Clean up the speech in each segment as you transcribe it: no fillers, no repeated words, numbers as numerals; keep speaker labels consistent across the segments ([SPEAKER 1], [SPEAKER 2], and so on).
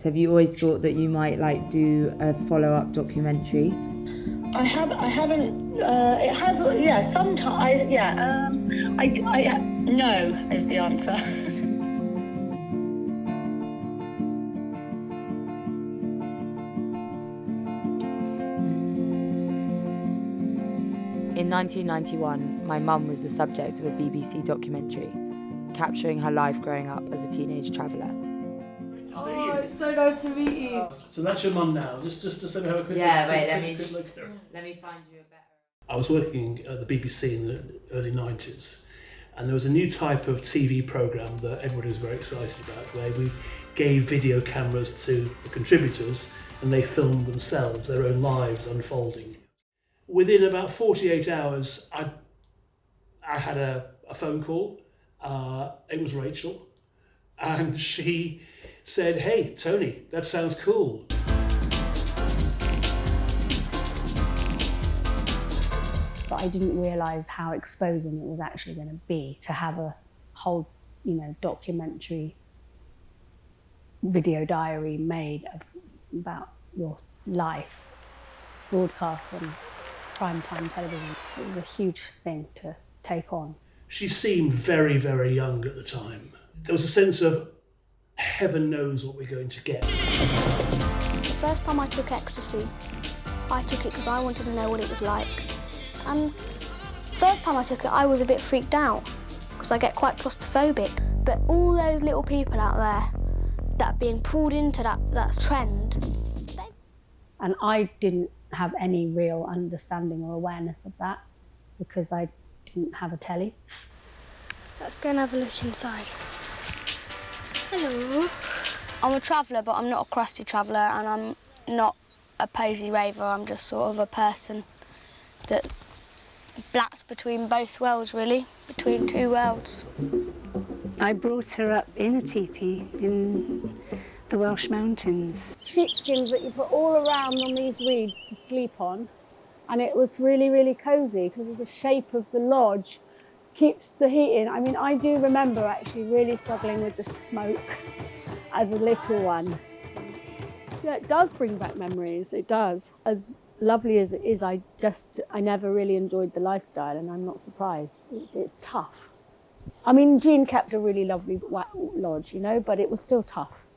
[SPEAKER 1] projects, have you always thought that you might like do a follow-up documentary?
[SPEAKER 2] I haven't. It has. Yeah. Sometimes. Yeah. No is the answer.
[SPEAKER 1] In 1991, my mum was the subject of a BBC documentary, capturing her life growing up as a teenage traveller.
[SPEAKER 3] Oh, it's so nice to meet you.
[SPEAKER 4] So that's your mum now. Just let me have a quick
[SPEAKER 1] Yeah,
[SPEAKER 4] look.
[SPEAKER 1] wait,
[SPEAKER 4] Let
[SPEAKER 1] me find you a better...
[SPEAKER 4] I was working at the BBC in the early 90s, and there was a new type of TV programme that everybody was very excited about, where we gave video cameras to the contributors and they filmed themselves, their own lives unfolding. Within about 48 hours, I had a phone call. It was Rachel, and she said, "Hey, Tony, that sounds cool."
[SPEAKER 5] But I didn't realise how exposing it was actually going to be, to have a whole, documentary video diary made about your life, broadcast on primetime television. It was a huge thing to take on.
[SPEAKER 4] She seemed very, very young at the time. There was a sense of heaven knows what we're going to get.
[SPEAKER 6] The first time I took ecstasy, I took it because I wanted to know what it was like. And the first time I took it, I was a bit freaked out because I get quite claustrophobic. But all those little people out there that are being pulled into that trend.
[SPEAKER 5] And I didn't have any real understanding or awareness of that because I didn't have a telly.
[SPEAKER 6] Let's go and have a look inside. Hello. I'm a traveller, but I'm not a crusty traveller, and I'm not a posy raver. I'm just sort of a person that blats between both worlds, really, between two worlds.
[SPEAKER 7] I brought her up in a teepee in the Welsh mountains.
[SPEAKER 5] Sheepskins that you put all around on these reeds to sleep on, and it was really, really cosy because of the shape of the lodge. Keeps the heat in. I mean, I do remember actually really struggling with the smoke as a little one. Yeah, it does bring back memories, it does. As lovely as it is, I never really enjoyed the lifestyle, and I'm not surprised. It's tough. I mean, Jean kept a really lovely lodge, but it was still tough.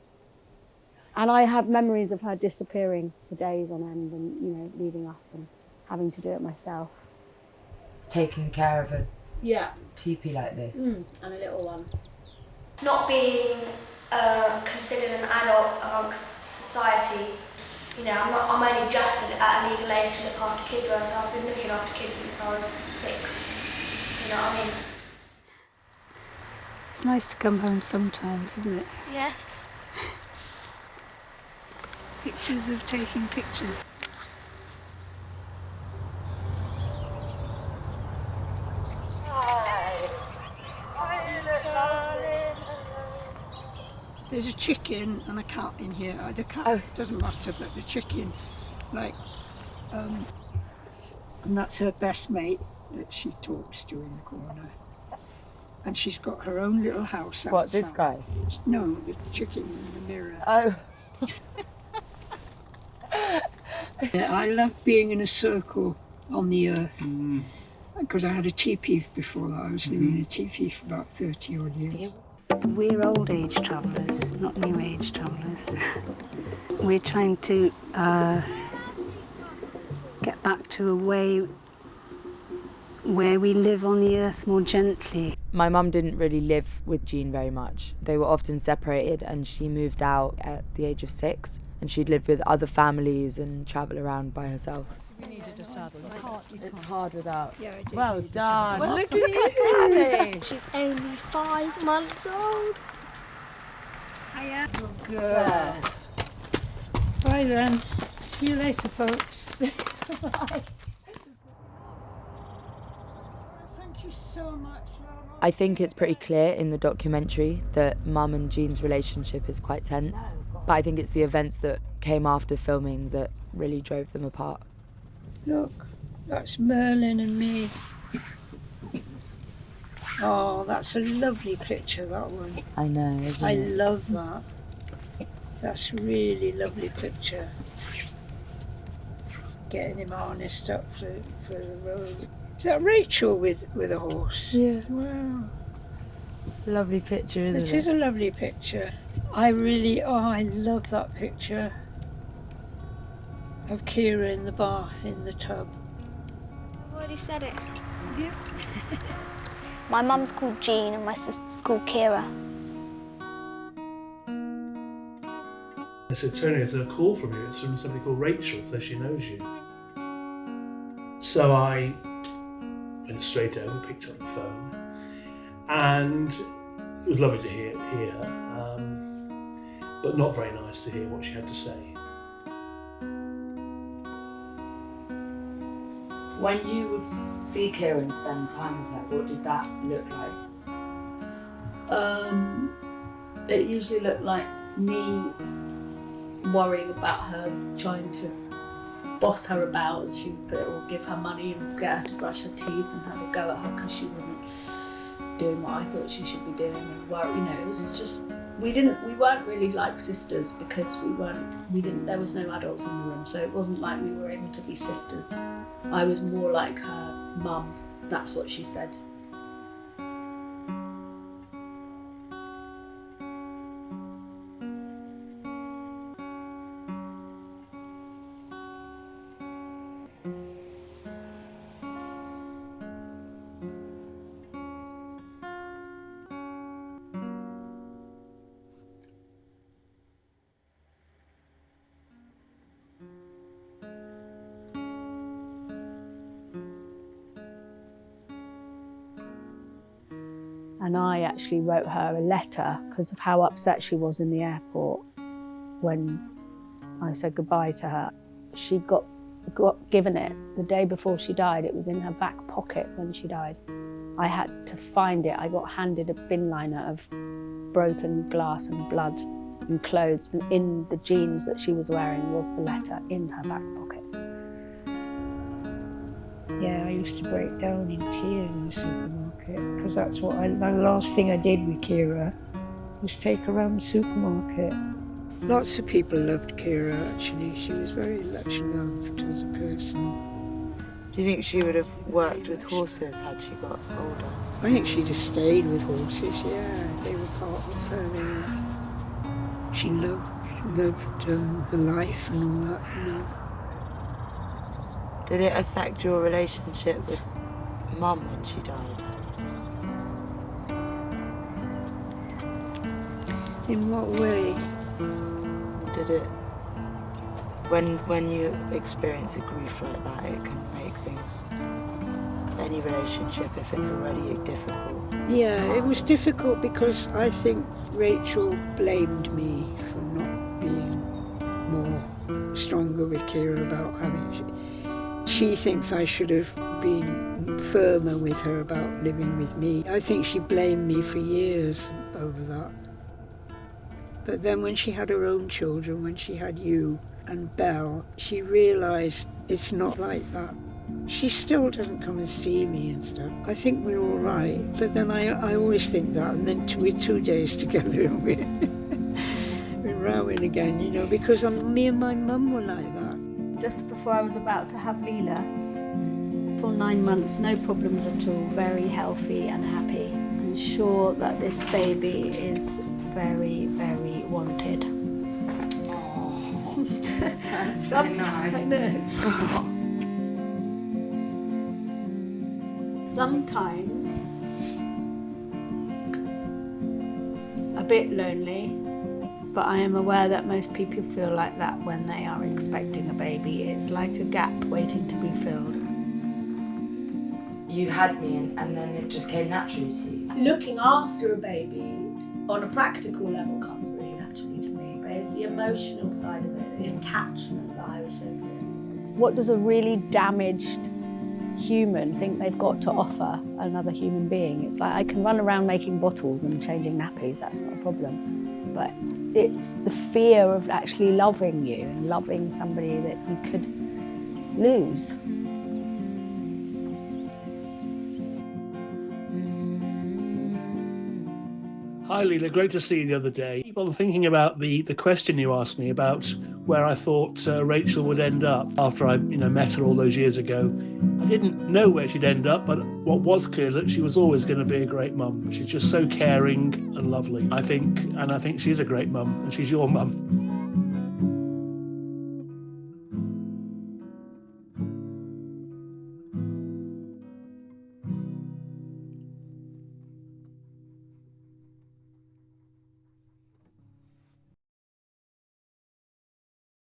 [SPEAKER 5] And I have memories of her disappearing for days on end and, leaving us and having to do it myself.
[SPEAKER 1] Taking care of a
[SPEAKER 5] Yeah.
[SPEAKER 1] teepee like this.
[SPEAKER 5] And a little one.
[SPEAKER 6] Not being considered an adult amongst society. I'm only just at a legal age to look after kids, whereas I've been looking after kids since I was 6. You know what I mean?
[SPEAKER 7] It's nice to come home sometimes, isn't it?
[SPEAKER 6] Yes.
[SPEAKER 7] Pictures of taking pictures.
[SPEAKER 3] There's a chicken and a cat in here. The cat doesn't matter, but the chicken, and that's her best mate that she talks to in the corner. And she's got her own little house outside.
[SPEAKER 1] What, this guy?
[SPEAKER 3] No, the chicken in the mirror.
[SPEAKER 1] Oh.
[SPEAKER 3] Yeah, I love being in a circle on the earth. Because I had a teepee before that. I was living in a teepee for about 30 odd years.
[SPEAKER 7] We're old age travellers, not new age travellers. We're trying to get back to a way where we live on the earth more gently.
[SPEAKER 1] My mum didn't really live with Jean very much. They were often separated, and she moved out at the age of 6, and she'd lived with other families and travel around by herself.
[SPEAKER 3] We needed a saddle.
[SPEAKER 1] It's hard without.
[SPEAKER 3] Yeah, I did.
[SPEAKER 1] Well done.
[SPEAKER 3] Well,
[SPEAKER 1] look at you.
[SPEAKER 6] She's only 5 months old.
[SPEAKER 3] Hiya.
[SPEAKER 1] Good.
[SPEAKER 3] Bye then. See you later, folks.
[SPEAKER 1] Bye.
[SPEAKER 3] Thank you so much.
[SPEAKER 1] I think it's pretty clear in the documentary that Mum and Jean's relationship is quite tense, but I think it's the events that came after filming that really drove them apart.
[SPEAKER 3] Look, that's Merlin and me. Oh, that's a lovely picture, that one.
[SPEAKER 1] I know, isn't
[SPEAKER 3] I
[SPEAKER 1] it?
[SPEAKER 3] love that. That's a really lovely picture. Getting him harnessed up for the road. Is that Rachel with a horse?
[SPEAKER 1] Yeah.
[SPEAKER 3] Wow.
[SPEAKER 1] Lovely picture, isn't
[SPEAKER 3] It is a lovely picture. I love that picture of Kira in the bath in the tub.
[SPEAKER 6] I've already said it. My mum's called Jean and my sister's called Kira.
[SPEAKER 4] I said, Tony, there's a call from you. It's from somebody called Rachel, so she knows you. So I went straight over, picked up the phone, and it was lovely to hear her, but not very nice to hear what she had to say.
[SPEAKER 1] When you would see Kira and spend time with her, what did that look like?
[SPEAKER 8] It usually looked like me worrying about her, trying to boss her about, as she would put it, or give her money and get her to brush her teeth and have a go at her because she wasn't doing what I thought she should be doing. And it was just we weren't really like sisters because there was no adults in the room, so it wasn't like we were able to be sisters. I was more like her mum. That's what she said.
[SPEAKER 5] And I actually wrote her a letter because of how upset she was in the airport when I said goodbye to her. She got given it the day before she died. It was in her back pocket when she died. I had to find it. I got handed a bin liner of broken glass and blood and clothes, and in the jeans that she was wearing was the letter in her back pocket.
[SPEAKER 3] Yeah, I used to break down in tears in the supermarket because that's what the last thing I did with Kira was take her around the supermarket. Lots of people loved Kira actually. She was very much loved as a person.
[SPEAKER 1] Do you think she would have worked with horses had she got older?
[SPEAKER 3] I think she'd have stayed with horses, yeah. They were part of her. She loved the life and all that, you know.
[SPEAKER 1] Did it affect your relationship with Mum when she died?
[SPEAKER 3] In what way?
[SPEAKER 1] Did it, when you experience a grief like that, it can make things, any relationship, if it's already difficult.
[SPEAKER 3] Yeah, it was difficult because I think Rachel blamed me for not being more stronger with Kira about having. She thinks I should have been firmer with her about living with me. I think she blamed me for years over that. But then when she had her own children, when she had you and Belle, she realised it's not like that. She still doesn't come and see me and stuff. I think we're all right. But then I always think that, and then we're 2 days together and we're rowing again, you know, because me and my mum were like that.
[SPEAKER 7] Just before I was about to have Leela, for 9 months, no problems at all, very healthy and happy, and sure that this baby is very, very wanted.
[SPEAKER 1] Oh, that's so nice.
[SPEAKER 7] I know. Sometimes a bit lonely, but I am aware that most people feel like that when they are expecting a baby. It's like a gap waiting to be filled.
[SPEAKER 1] You had me and then it just came naturally to you.
[SPEAKER 8] Looking after a baby on a practical level comes really naturally to me, but it's the emotional side of it, the attachment that I was so feeling.
[SPEAKER 5] What does a really damaged human think they've got to offer another human being? It's like I can run around making bottles and changing nappies, that's not a problem. But it's the fear of actually loving you and loving somebody that you could lose.
[SPEAKER 4] Hi Leela, great to see you the other day. I keep on thinking about the question you asked me about where I thought Rachel would end up after I met her all those years ago. I didn't know where she'd end up, but what was clear that she was always going to be a great mum. She's just so caring and lovely, I think she's a great mum, and she's your mum.